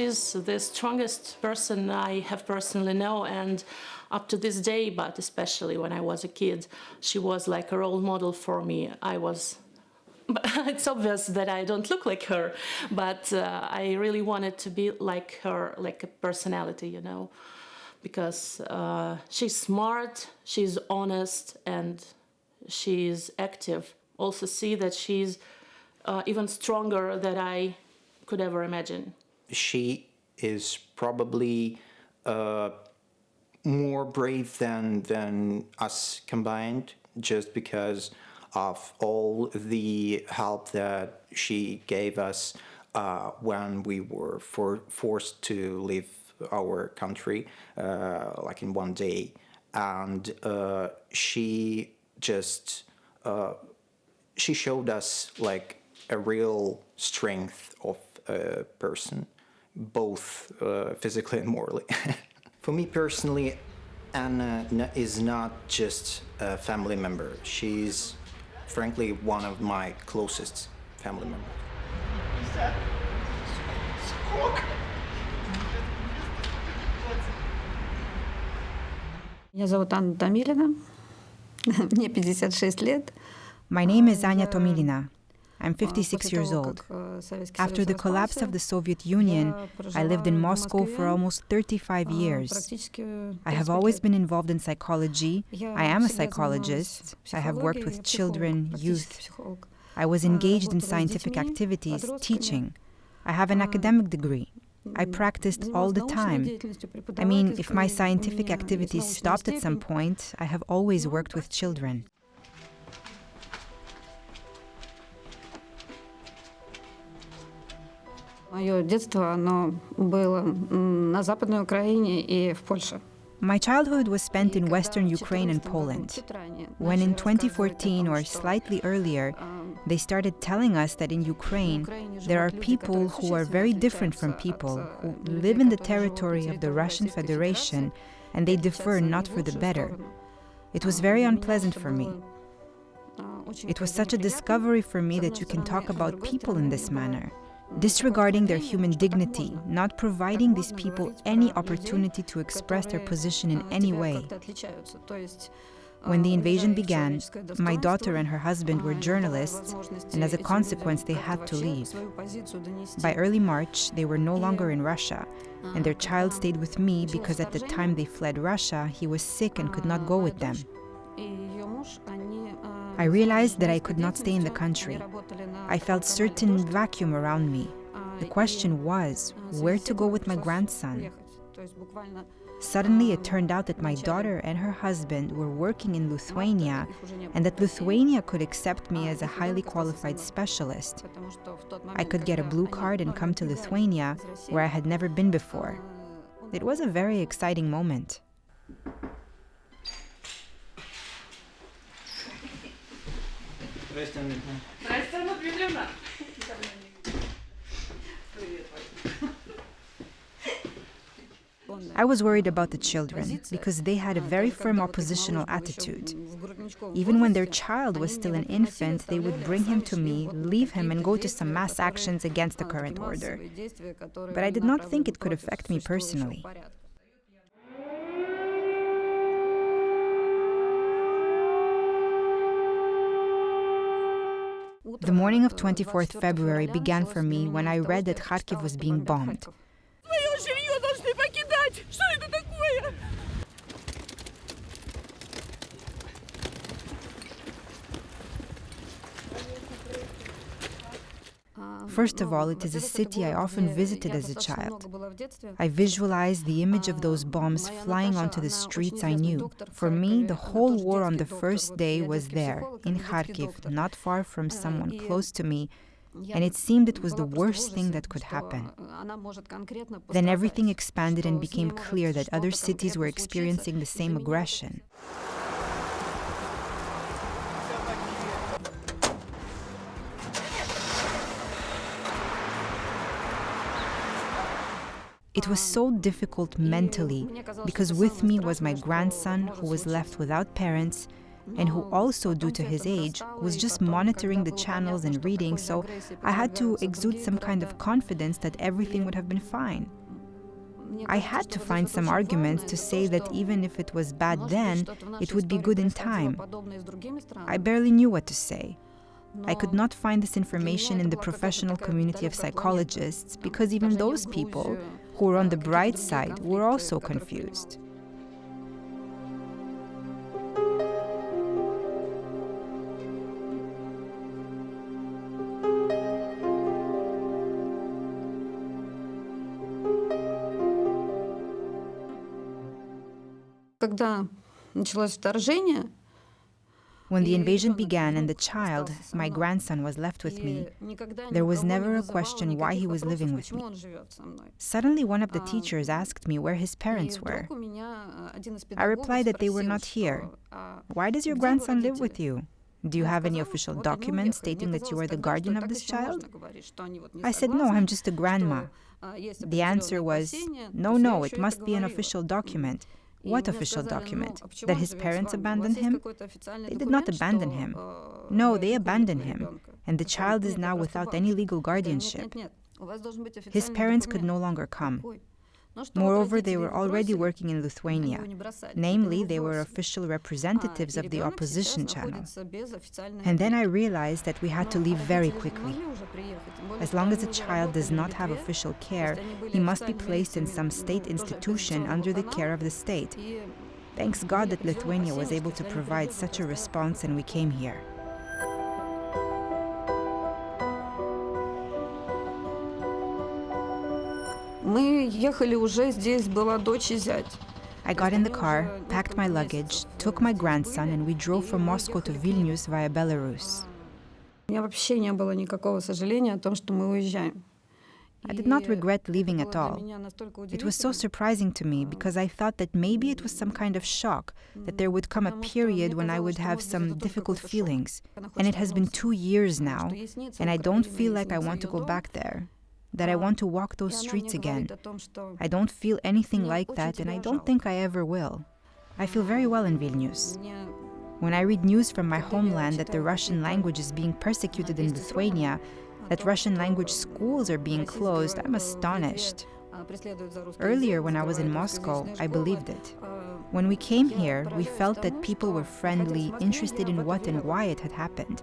she's the strongest person I have personally known, and up to this day, but especially when I was a kid, she was like a role model for me. It's obvious that I don't look like her, but I really wanted to be like her, like a personality, because she's smart, she's honest, and she's active. Also see that she's even stronger than I could ever imagine. She is probably more brave than us combined, just because of all the help that she gave us when we were forced to leave our country, like in one day. And she just she showed us like a real strength of a person, both physically and morally. For me personally, Anna is not just a family member. She's frankly one of my closest family members. Меня зовут Анна Томилина. Мне 56 лет. My name is Anya Tomilina. I'm 56 years old. After the collapse of the Soviet Union, I lived in Moscow for almost 35 years. I have always been involved in psychology. I am a psychologist. I have worked with children, youth. I was engaged in scientific activities, teaching. I have an academic degree. I practiced all the time. I mean, if my scientific activities stopped at some point, I have always worked with children. Мое детство, оно было на Западной Украине и в Польше. My childhood was spent in Western Ukraine and Poland. When in 2014 or slightly earlier, they started telling us that in Ukraine there are people who are very different from people who live in the territory of the Russian Federation and they differ not for the better. It was very unpleasant for me. It was such a discovery for me that you can talk about people in this manner, disregarding their human dignity, not providing these people any opportunity to express their position in any way. When the invasion began, my daughter and her husband were journalists, and as a consequence, they had to leave. By early March, they were no longer in Russia, and their child stayed with me because at the time they fled Russia, he was sick and could not go with them. I realized that I could not stay in the country. I felt certain vacuum around me. The question was, where to go with my grandson? Suddenly, it turned out that my daughter and her husband were working in Lithuania, and that Lithuania could accept me as a highly qualified specialist. I could get a blue card and come to Lithuania, where I had never been before. It was a very exciting moment. I was worried about the children because they had a very firm oppositional attitude. Even when their child was still an infant, they would bring him to me, leave him, and go to some mass actions against the current order. But I did not think it could affect me personally. The morning of 24th February began for me when I read that Kharkiv was being bombed. First of all, it is a city I often visited as a child. I visualized the image of those bombs flying onto the streets I knew. For me, the whole war on the first day was there, in Kharkiv, not far from someone close to me, and it seemed it was the worst thing that could happen. Then everything expanded and became clear that other cities were experiencing the same aggression. It was so difficult mentally because with me was my grandson who was left without parents, and who also, due to his age, was just monitoring the channels and reading, so I had to exude some kind of confidence that everything would have been fine. I had to find some arguments to say that even if it was bad then, it would be good in time. I barely knew what to say. I could not find this information in the professional community of psychologists because even those people, who were on the bright side, were also confused. Когда началось вторжение, When the invasion began and the child, my grandson, was left with me, there was never a question why he was living with me. Suddenly, one of the teachers asked me where his parents were. I replied that they were not here. Why does your grandson live with you? Do you have any official documents stating that you are the guardian of this child? I said, no, I'm just a grandma. The answer was, no, it must be an official document. What official document? That his parents abandoned him? They did not abandon him. No, they abandoned him, and the child is now without any legal guardianship. His parents could no longer come. Moreover, they were already working in Lithuania. Namely, they were official representatives of the opposition channel. And then I realized that we had to leave very quickly. As long as a child does not have official care, he must be placed in some state institution under the care of the state. Thanks God that Lithuania was able to provide such a response and we came here. мы ехали уже, здесь была дочь и зять. I got in the car, packed my luggage, took my grandson, and we drove from Moscow to Vilnius via Belarus. У меня вообще не было никакого сожаления о том, что мы уезжаем. I did not regret leaving at all. It was so surprising to me because I thought that maybe it was some kind of shock, that there would come a period when I would have some difficult feelings. And it has been 2 years now, and I don't feel like I want to go back there, that I want to walk those streets again. I don't feel anything like that, and I don't think I ever will. I feel very well in Vilnius. When I read news from my homeland that the Russian language is being persecuted in Lithuania, that Russian language schools are being closed, I'm astonished. Earlier, when I was in Moscow, I believed it. When we came here, we felt that people were friendly, interested in what and why it had happened.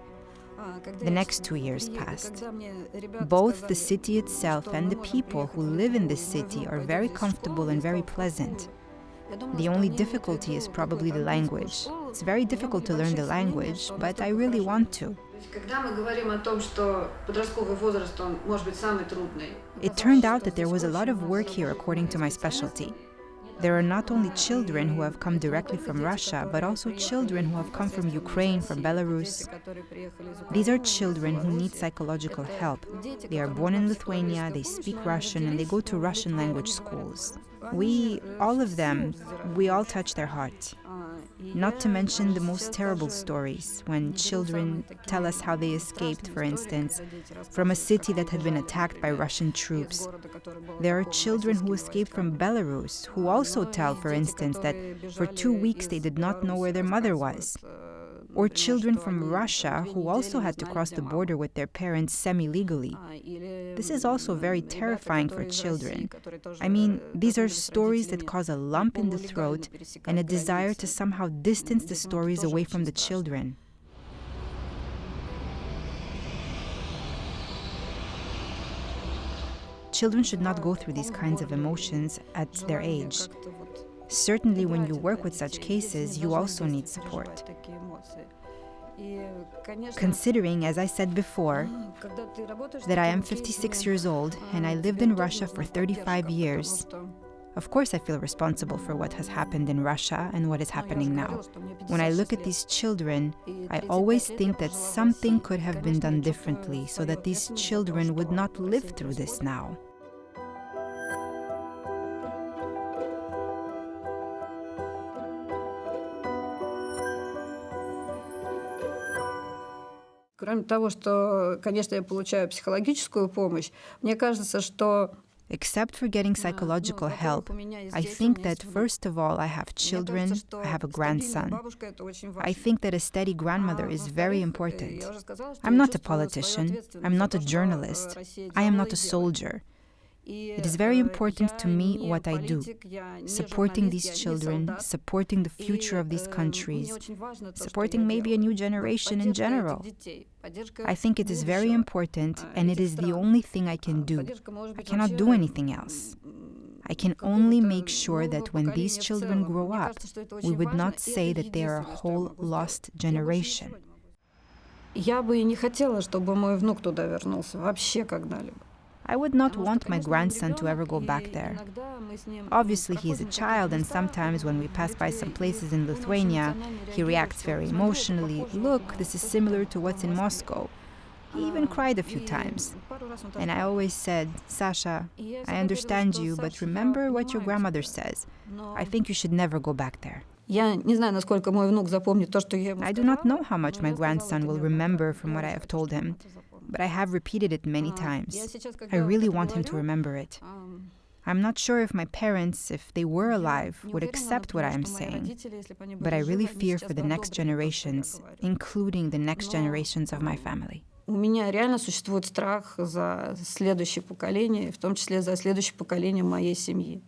The next 2 years passed. Both the city itself and the people who live in this city are very comfortable and very pleasant. The only difficulty is probably the language. It's very difficult to learn the language, but I really want to. It turned out that there was a lot of work here according to my specialty. There are not only children who have come directly from Russia, but also children who have come from Ukraine, from Belarus. These are children who need psychological help. They are born in Lithuania, they speak Russian, and they go to Russian language schools. All of them, we all touch their hearts. Not to mention the most terrible stories, when children tell us how they escaped, for instance, from a city that had been attacked by Russian troops. There are children who escaped from Belarus, who also tell, for instance, that for 2 weeks they did not know where their mother was. Or children from Russia who also had to cross the border with their parents semi-legally. This is also very terrifying for children. I mean, these are stories that cause a lump in the throat and a desire to somehow distance the stories away from the children. Children should not go through these kinds of emotions at their age. Certainly, when you work with such cases, you also need support. Considering, as I said before, that I am 56 years old and I lived in Russia for 35 years, of course I feel responsible for what has happened in Russia and what is happening now. When I look at these children, I always think that something could have been done differently so that these children would not live through this now. Кроме того, что, конечно, я получаю психологическую помощь, мне кажется, что Except for getting psychological help, I think that first of all, I have children, I have a grandson. I think that a steady grandmother is very important. I'm not a politician, I'm not a journalist, I am not a soldier. It is very important to me what I do, supporting these children, supporting the future of these countries, supporting maybe a new generation in general. I think it is very important, and it is the only thing I can do. I cannot do anything else. I can only make sure that when these children grow up, we would not say that they are a whole lost generation. Я бы и не хотела, чтобы мой внук туда вернулся вообще когда-либо. I would not want my grandson to ever go back there. Obviously, he is a child, and sometimes when we pass by some places in Lithuania, he reacts very emotionally. Look, this is similar to what's in Moscow. He even cried a few times. And I always said, Sasha, I understand you, but remember what your grandmother says. I think you should never go back there. Я не знаю, насколько мой внук запомнит то, что я ему I do not know how much my grandson will remember from what I have told him, but I have repeated it many times. I really want him to remember it. I'm not sure if my parents, if they were alive, would accept what I am saying, but I really fear for the next generations, including the next generations of my family. У меня реально существует страх за следующее поколение, в том числе за следующее поколение моей семьи.